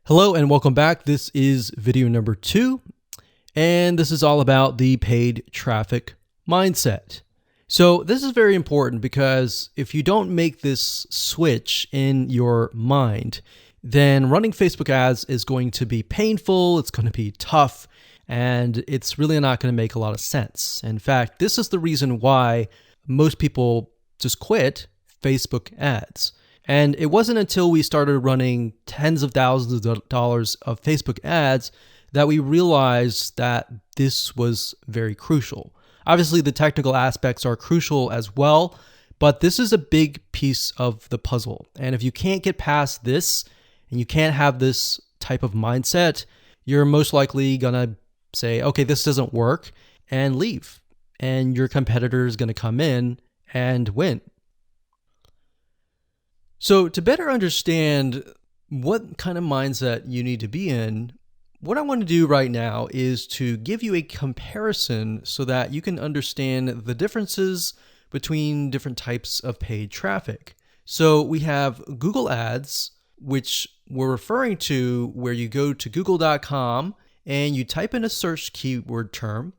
Hello and welcome back. This is video number 2, and this is all about the paid traffic mindset. So this is very important because if you don't make this switch in your mind, then running Facebook ads is going to be painful, it's going to be tough, and it's really not going to make a lot of sense. In fact, this is the reason why most people just quit Facebook ads. And it wasn't until we started running tens of thousands of dollars of Facebook ads that we realized that this was very crucial. Obviously, the technical aspects are crucial as well, but this is a big piece of the puzzle. And if you can't get past this and you can't have this type of mindset, you're most likely going to say, okay, this doesn't work, and leave. And your competitor is going to come in and win. So to better understand what kind of mindset you need to be in, what I want to do right now is to give you a comparison so that you can understand the differences between different types of paid traffic. So we have Google Ads, which we're referring to where you go to google.com and you type in a search keyword term,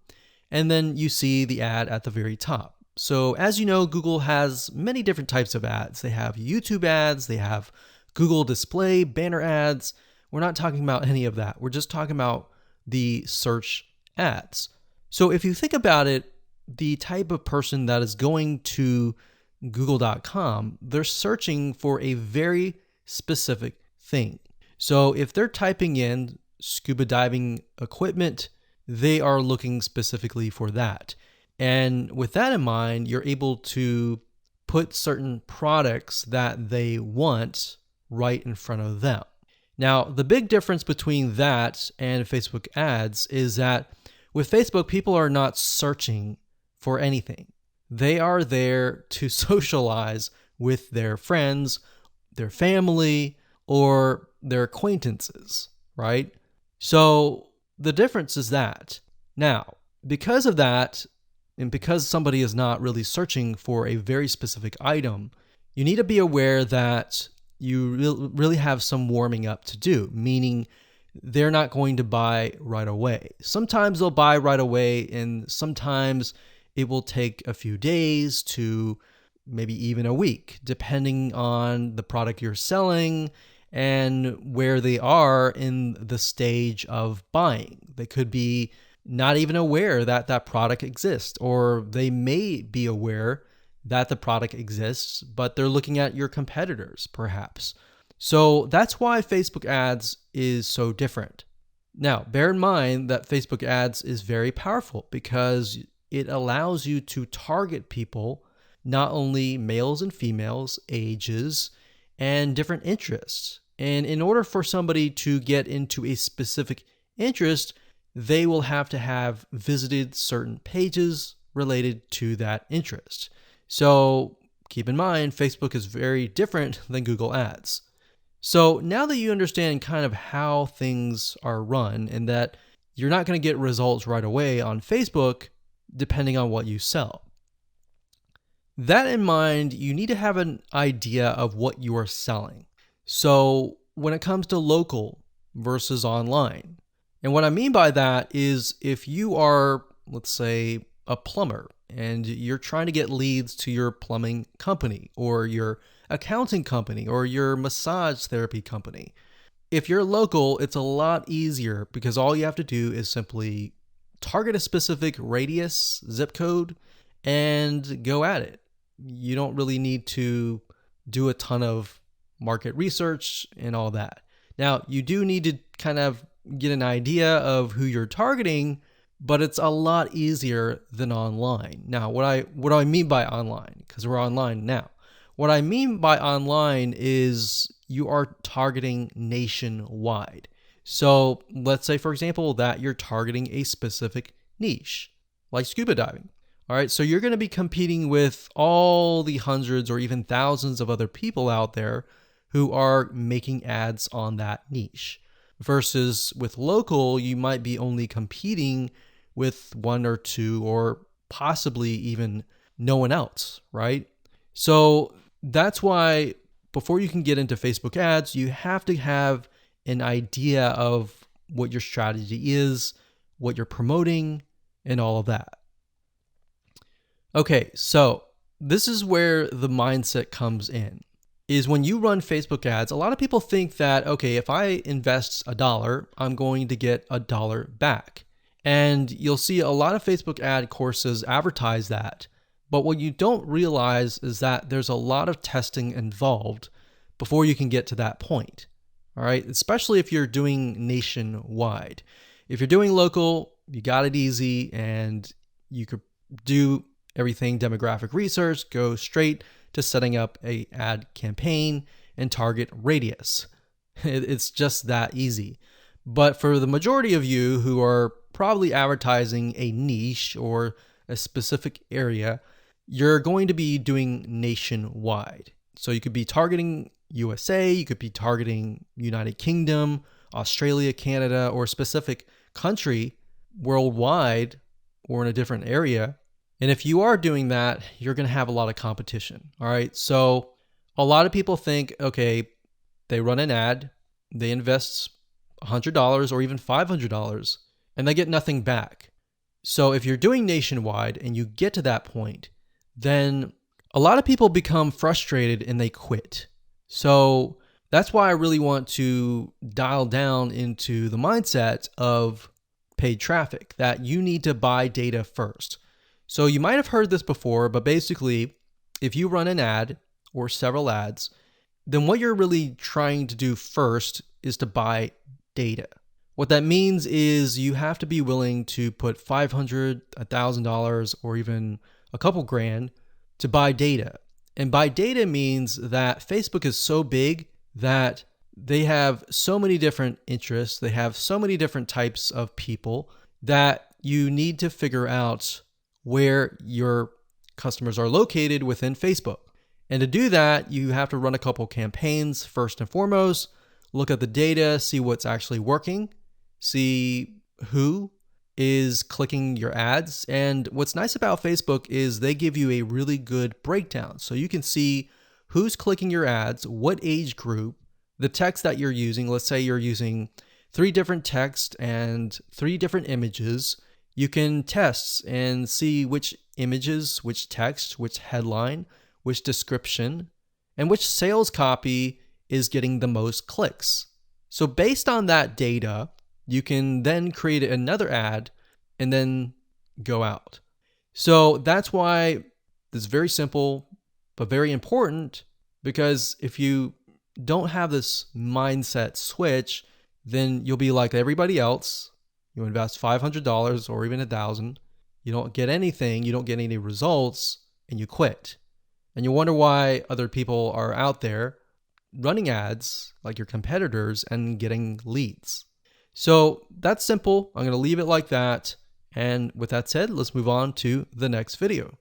and then you see the ad at the very top. So as you know, Google has many different types of ads. They have YouTube ads, they have Google display, banner ads. We're not talking about any of that. We're just talking about the search ads. So if you think about it, the type of person that is going to google.com, they're searching for a very specific thing. So if they're typing in scuba diving equipment, they are looking specifically for that. And with that in mind, you're able to put certain products that they want right in front of them. Now, the big difference between that and Facebook ads is that with Facebook, people are not searching for anything. They are there to socialize with their friends, their family, or their acquaintances, right? So the difference is that. Now, because of that, and because somebody is not really searching for a very specific item, you need to be aware that you really have some warming up to do, meaning they're not going to buy right away. Sometimes they'll buy right away, and sometimes it will take a few days to maybe even a week, depending on the product you're selling and where they are in the stage of buying. They could be not even aware that that product exists, or they may be aware that the product exists, but they're looking at your competitors perhaps. So that's why Facebook ads is so different. Now, bear in mind that Facebook ads is very powerful because it allows you to target people, not only males and females, ages, and different interests. And in order for somebody to get into a specific interest, they will have to have visited certain pages related to that interest. So keep in mind, Facebook is very different than Google Ads. So now that you understand kind of how things are run and that you're not going to get results right away on Facebook, depending on what you sell. That in mind, you need to have an idea of what you are selling. So when it comes to local versus online, and what I mean by that is if you are, let's say, a plumber and you're trying to get leads to your plumbing company or your accounting company or your massage therapy company. If you're local, it's a lot easier because all you have to do is simply target a specific radius, zip code, and go at it. You don't really need to do a ton of market research and all that. Now, you do need to kind of get an idea of who you're targeting, but it's a lot easier than online. Now, what do I mean by online? Because we're online now. What I mean by online is you are targeting nationwide. So let's say, for example, that you're targeting a specific niche, like scuba diving. All right, so you're going to be competing with all the hundreds or even thousands of other people out there who are making ads on that niche. Versus with local, you might be only competing with one or two or possibly even no one else, right? So that's why before you can get into Facebook ads, you have to have an idea of what your strategy is, what you're promoting, and all of that. Okay, so this is where the mindset comes in. Is when you run Facebook ads, a lot of people think that, okay, if I invest $1, I'm going to get $1 back. And you'll see a lot of Facebook ad courses advertise that. But what you don't realize is that there's a lot of testing involved before you can get to that point. All right, especially if you're doing nationwide. If you're doing local, you got it easy and you could do everything demographic research, go straight to setting up a ad campaign and target radius. It's just that easy. But for the majority of you who are probably advertising a niche or a specific area, you're going to be doing nationwide. So you could be targeting USA, you could be targeting United Kingdom, Australia, Canada, or a specific country worldwide or in a different area. And if you are doing that, you're going to have a lot of competition. All right. So a lot of people think, okay, they run an ad, they invest $100 or even $500, and they get nothing back. So if you're doing nationwide and you get to that point, then a lot of people become frustrated and they quit. So that's why I really want to dial down into the mindset of paid traffic, that you need to buy data first. So you might have heard this before, but basically, if you run an ad or several ads, then what you're really trying to do first is to buy data. What that means is you have to be willing to put $500, $1,000, or even a couple grand to buy data. And buy data means that Facebook is so big that they have so many different interests, they have so many different types of people that you need to figure out where your customers are located within Facebook. And to do that, you have to run a couple campaigns first and foremost, look at the data, see what's actually working, see who is clicking your ads. And what's nice about Facebook is they give you a really good breakdown. So you can see who's clicking your ads, what age group, the text that you're using. Let's say you're using 3 different text and 3 different images. You can test and see which images, which text, which headline, which description, and which sales copy is getting the most clicks. So based on that data, you can then create another ad and then go out. So that's why it's very simple, but very important, because if you don't have this mindset switch, then you'll be like everybody else. You invest $500 or even $1,000. You don't get anything. You don't get any results, and you quit. And you wonder why other people are out there running ads like your competitors and getting leads. So that's simple. I'm going to leave it like that. And with that said, let's move on to the next video.